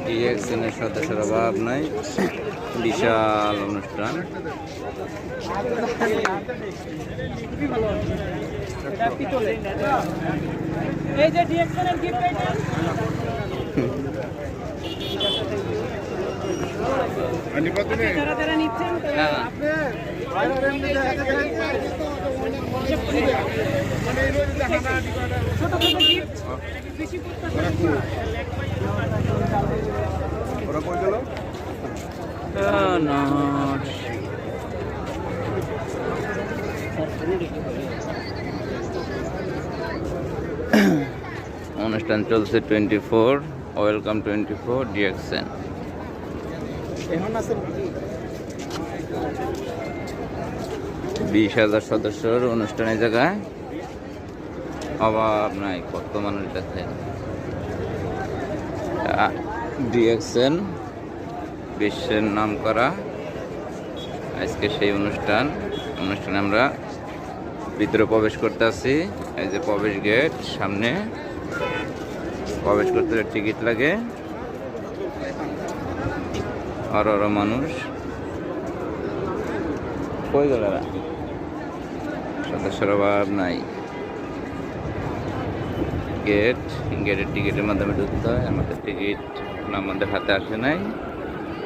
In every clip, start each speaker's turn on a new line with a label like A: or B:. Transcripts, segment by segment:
A: ডিএক্সএনের সদস্যের অভাব নাই, বিশাল অনুষ্ঠান।
B: এই যে ডিএক্সএনের গিফট আইটেম যারা যারা নিচ্ছেন ছোট ছোট গিফট বেশি
C: ওরা কই গেল?
A: অনুষ্ঠান চলছে 24 ওয়েলকাম 24 ডিএক্সএন। 20,000 সদস্যর অনুষ্ঠানের জায়গায় অভাব নাই, কত মানুষ দেখেন। ডিএক্সএন বিশ্বের নাম করা আজকে সেই অনুষ্ঠানে আমরা ভিতরে প্রবেশ করতে আসি। এই যে প্রবেশ গেট, সামনে প্রবেশ করতে টিকিট লাগে। আর মানুষ কই গেল, সদস্যের অভাব নাই। গেটের টিকিটের মাধ্যমে ঢুকতে হয়। আমাদের টিকিট আমাদের হাতে আসে নাই,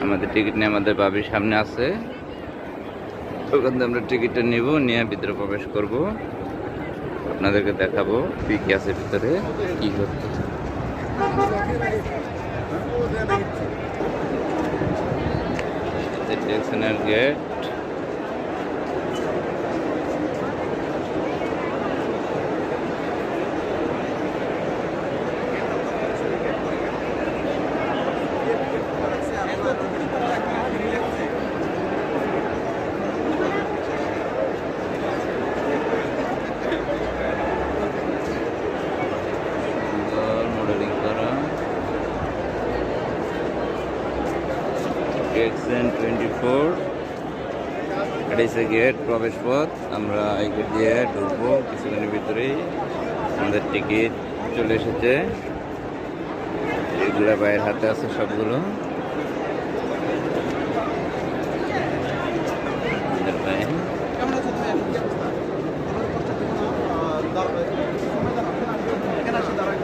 A: আমাদের টিকিট নিয়ে আমাদের বাবির সামনে আছে। ওখান থেকে আমরা টিকিটটা নিব, নিয়ে ভিতরে প্রবেশ করব, আপনাদেরকে দেখাবো কি আছে ভিতরে, কি করতে। ডিএক্সএনের গেট। মডেলিং করা ডিএক্সএন 24। এটা হচ্ছে গেট, প্রবেশ পথ। আমরা এই গেট দিয়ে ঢুকবো কিছুক্ষণের ভিতরেই। আমাদের টিকিট চলে এসেছে, এগুলো বাইরের হাতে আছে সবগুলো।
C: এখানে আসে দাঁড়ায়।